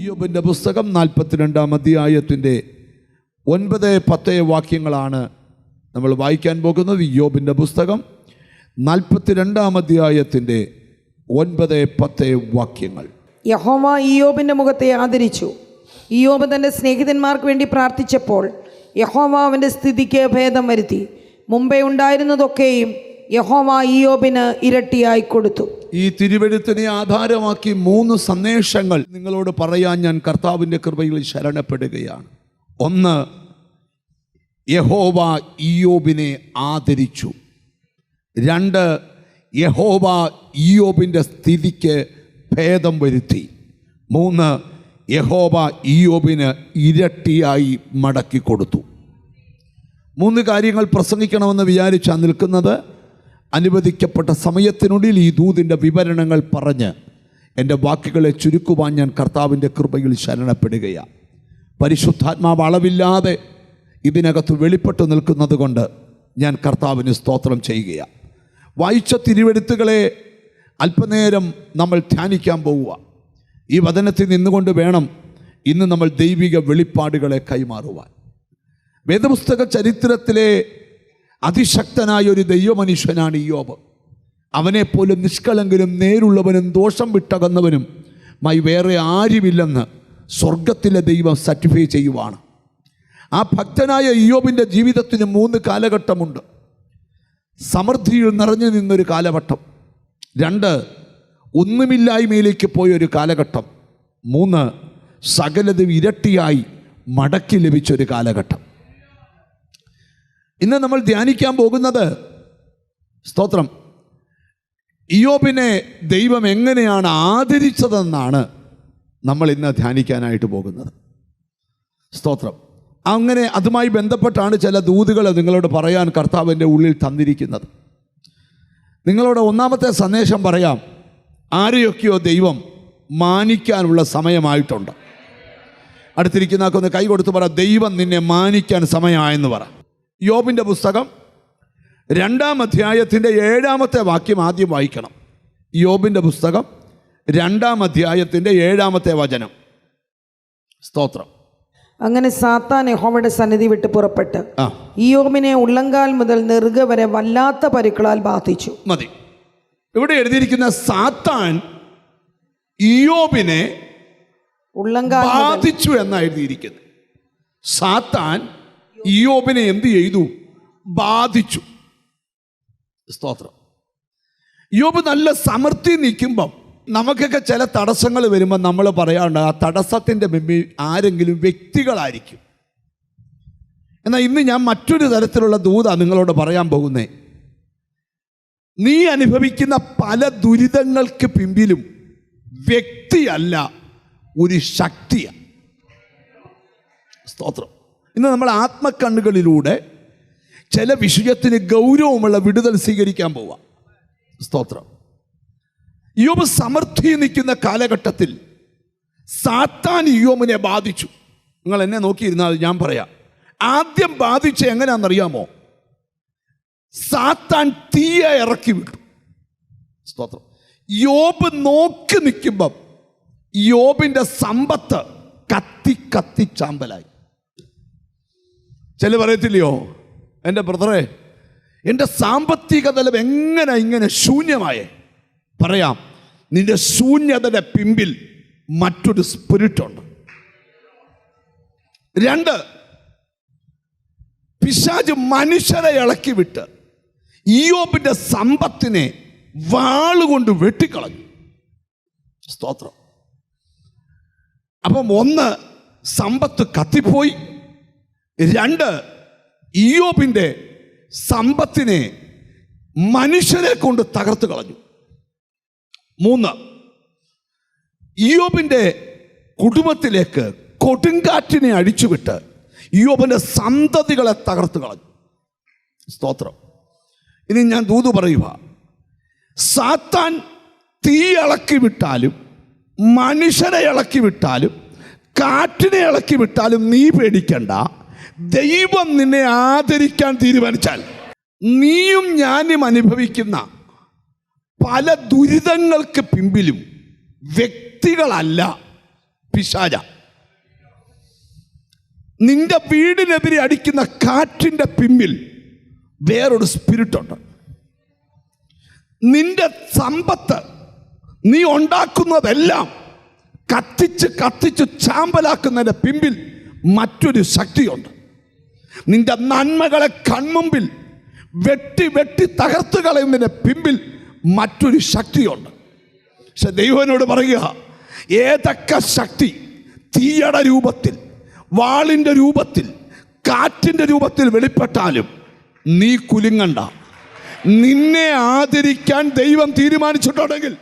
ഇയ്യോബിൻ്റെ പുസ്തകം 42-ാം അധ്യായത്തിൻ്റെ 9-10 വാക്യങ്ങളാണ് നമ്മൾ വായിക്കാൻ പോകുന്നത്. ഇയ്യോബിൻ്റെ പുസ്തകം 42-ാം അധ്യായത്തിൻ്റെ 9-10 വാക്യങ്ങൾ. യഹോവ ഇയ്യോബിൻ്റെ മുഖത്തെ ആദരിച്ചു. ഇയ്യോബ് തൻ്റെ സ്നേഹിതന്മാർക്ക് വേണ്ടി പ്രാർത്ഥിച്ചപ്പോൾ യഹോവ അവൻ്റെ സ്ഥിതിക്ക് ഭേദം വരുത്തി. മുമ്പേ ഉണ്ടായിരുന്നതൊക്കെയും യഹോവ ഇയ്യോബിന് ഇരട്ടിയായി കൊടുത്തു. ഈ തിരുവെഴുത്തിനെ ആധാരമാക്കി 3 സന്ദേശങ്ങൾ നിങ്ങളോട് പറയാൻ ഞാൻ കർത്താവിൻ്റെ കൃപയിൽ ശരണപ്പെടുകയാണ്. 1, യഹോവ ഇയ്യോബിനെ ആദരിച്ചു. 2, യഹോവ ഇയ്യോബിൻ്റെ സ്ഥിതിക്ക് ഭേദം വരുത്തി. 3, യഹോവ ഇയ്യോബിന് ഇരട്ടിയായി മടക്കി കൊടുത്തു. 3 കാര്യങ്ങൾ പ്രസംഗിക്കണമെന്ന് വിചാരിച്ചാണ് നിൽക്കുന്നത്. അനുവദിക്കപ്പെട്ട സമയത്തിനുള്ളിൽ ഈ ദൂതിൻ്റെ വിവരണങ്ങൾ പറഞ്ഞ് എൻ്റെ വാക്കുകളെ ചുരുക്കുവാൻ ഞാൻ കർത്താവിൻ്റെ കൃപയിൽ ശരണപ്പെടുകയാണ്. പരിശുദ്ധാത്മാവ് അളവില്ലാതെ ഇതിനകത്ത് വെളിപ്പെട്ട് നിൽക്കുന്നത് കൊണ്ട് ഞാൻ കർത്താവിന് സ്തോത്രം ചെയ്യുകയാണ്. വായിച്ച തിരുവെഴുത്തുകളെ അല്പനേരം നമ്മൾ ധ്യാനിക്കാൻ പോവുക. ഈ വചനത്തിൽ നിന്നുകൊണ്ട് വേണം ഇന്ന് നമ്മൾ ദൈവിക വെളിപ്പാടുകളെ കൈമാറുവാൻ. വേദപുസ്തക ചരിത്രത്തിലെ അതിശക്തനായ ഒരു ദൈവമനുഷ്യനാണ് ഇയ്യോബ്. അവനെപ്പോലും നിഷ്കളങ്കനും നേരുള്ളവനും ദോഷം വിട്ടകന്നവനും വേറെ ആരുമില്ലെന്ന് സ്വർഗത്തിലെ ദൈവം സർട്ടിഫൈ ചെയ്യുവാണ്. ആ ഭക്തനായ ഇയ്യോബിൻ്റെ ജീവിതത്തിന് 3 കാലഘട്ടമുണ്ട്. സമൃദ്ധിയിൽ നിറഞ്ഞു നിന്നൊരു കാലഘട്ടം. 2, ഒന്നുമില്ലായ്മയിലേക്ക് പോയൊരു കാലഘട്ടം. 3, സകലതും ഇരട്ടിയായി മടക്കി ലഭിച്ചൊരു കാലഘട്ടം. ഇന്ന് നമ്മൾ ധ്യാനിക്കാൻ പോകുന്നത് സ്തോത്രം ഇയ്യോബിനെ ദൈവം എങ്ങനെയാണ് ആദരിച്ചതെന്നാണ് നമ്മൾ ഇന്ന് ധ്യാനിക്കാനായിട്ട് പോകുന്നത്. സ്തോത്രം. അങ്ങനെ അതുമായി ബന്ധപ്പെട്ടാണ് ചില ദൂതുകൾ നിങ്ങളോട് പറയാൻ കർത്താവിൻ്റെ ഉള്ളിൽ തന്നിരിക്കുന്നത്. നിങ്ങളോട് 1-ാമത്തെ സന്ദേശം പറയാം. ആരെയൊക്കെയോ ദൈവം മാനിക്കാനുള്ള സമയമായിട്ടുണ്ട്. അടുത്തിരിക്കുന്നതൊക്കെ കൈ കൊടുത്ത് പറ, ദൈവം നിന്നെ മാനിക്കാൻ സമയമായെന്ന് പറ. യോബിൻ്റെ പുസ്തകം 2-ാം അധ്യായത്തിൻ്റെ 7-ാമത്തെ വാക്യം ആദ്യം വായിക്കണം. യോബിൻ്റെ പുസ്തകം 2-ാം അധ്യായത്തിൻ്റെ 7-ാമത്തെ വചനം. സ്തോത്രം. അങ്ങനെ സാത്താൻ യഹോവയുടെ സന്നിധി വിട്ട് പുറപ്പെട്ട് ഇയ്യോബിനെ ഉള്ളങ്കാൽ മുതൽ നെറുക വരെ വല്ലാത്ത പരുക്കളാൽ ബാധിച്ചു. മതി. ഇവിടെ എഴുതിയിരിക്കുന്ന സാത്താൻ ഇയ്യോബിനെ ഉള്ളങ്കാൽ ബാധിച്ചു എന്നാണ് എഴുതിയിരിക്കുന്നത്. സാത്താൻ ഇയ്യോബിനെ എന്ത് ചെയ്തു? ബാധിച്ചു. സ്തോത്രം. ഇയ്യോബ് നല്ല സമൃദ്ധി നിൽക്കുമ്പം നമുക്കൊക്കെ ചില തടസ്സങ്ങൾ വരുമ്പോൾ നമ്മൾ പറയാറുണ്ട് ആ തടസ്സത്തിൻ്റെ മുമ്പിൽ ആരെങ്കിലും വ്യക്തികളായിരിക്കും. എന്നാൽ ഇന്ന് ഞാൻ മറ്റൊരു തരത്തിലുള്ള ദൂതാണ് നിങ്ങളോട് പറയാൻ പോകുന്നേ. നീ അനുഭവിക്കുന്ന പല ദുരിതങ്ങൾക്ക് പിമ്പിലും വ്യക്തിയല്ല, ഒരു ശക്തിയാണ്. സ്തോത്രം. ഇന്ന് നമ്മൾ ആത്മക്കണ്ണുകളിലൂടെ ചില വിഷയത്തിന് ഗൗരവമുള്ള വിടുതൽ സ്വീകരിക്കാൻ പോവാം. സ്തോത്രം. ഇയ്യോബ് സമൃദ്ധി നിൽക്കുന്ന കാലഘട്ടത്തിൽ സാത്താൻ ഇയ്യോബിനെ ബാധിച്ചു. നിങ്ങൾ എന്നെ നോക്കിയിരുന്നാൽ ഞാൻ പറയാം. ആദ്യം ബാധിച്ച എങ്ങനെയാണെന്നറിയാമോ? സാത്താൻ തീയെ ഇറക്കി വിട്ടു. സ്തോത്രം. യോബ് നോക്കി നിൽക്കുമ്പം യോബിൻ്റെ സമ്പത്ത് കത്തി കത്തി ചാമ്പലായി. ചില പറയത്തില്ലയോ, എൻ്റെ ബ്രദറെ, എൻ്റെ സാമ്പത്തിക തലം ഇങ്ങനെ ശൂന്യമായേ? പറയാം, നിന്റെ ശൂന്യതയുടെ പിമ്പിൽ മറ്റൊരു സ്പിരിറ്റുണ്ട്. 2, പിശാച് മനുഷ്യരെ ഇളക്കി വിട്ട് ഇയ്യോബിൻ്റെ സമ്പത്തിനെ വാളുകൊണ്ട് വെട്ടിക്കളഞ്ഞു. സ്തോത്രം. അപ്പം 1, സമ്പത്ത് കത്തിപ്പോയി. 2, ഇയ്യോബിൻ്റെ സമ്പത്തിനെ മനുഷ്യരെ കൊണ്ട് തകർത്ത് കളഞ്ഞു. 3, ഇയ്യോബിൻ്റെ കുടുംബത്തിലേക്ക് കൊടുങ്കാറ്റിനെ അഴിച്ചുവിട്ട് ഇയ്യോബിൻ്റെ സന്തതികളെ തകർത്ത് കളഞ്ഞു. സ്തോത്രം. ഇനി ഞാൻ ദൂത് പറയുക. സാത്താൻ തീ ഇളക്കി വിട്ടാലും മനുഷ്യരെ ഇളക്കി വിട്ടാലും കാറ്റിനെ ഇളക്കി വിട്ടാലും നീ പേടിക്കണ്ട. ദൈവം നിന്നെ ആദരിക്കാൻ തീരുമാനിച്ചാൽ നീയും ഞാനും അനുഭവിക്കുന്ന പല ദുരിതങ്ങൾക്ക് പിമ്പിലും വ്യക്തികളല്ല, പിശാച. നിന്റെ വീടിനെതിരെ അടിക്കുന്ന കാറ്റിൻ്റെ പിമ്പിൽ വേറൊരു സ്പിരിറ്റുണ്ട്. നിന്റെ സമ്പത്ത്, നീ ഉണ്ടാക്കുന്നതെല്ലാം കത്തിച്ച് കത്തിച്ച് ചാമ്പലാക്കുന്നതിൻ്റെ പിമ്പിൽ മറ്റൊരു ശക്തിയുണ്ട്. നിന്റെ നന്മകളെ കൺമുമ്പിൽ വെട്ടി വെട്ടി തകർത്ത് കളയുന്നതിൻ്റെ പിമ്പിൽ മറ്റൊരു ശക്തിയുണ്ട്. പക്ഷെ ദൈവനോട് പറയുക, ഏതൊക്കെ ശക്തി തീയുടെ രൂപത്തിൽ, വാളിൻ്റെ രൂപത്തിൽ, കാറ്റിൻ്റെ രൂപത്തിൽ വെളിപ്പെട്ടാലും നീ കുലുങ്ങണ്ട. നിന്നെ ആദരിക്കാൻ ദൈവം തീരുമാനിച്ചിട്ടുണ്ടെങ്കിൽ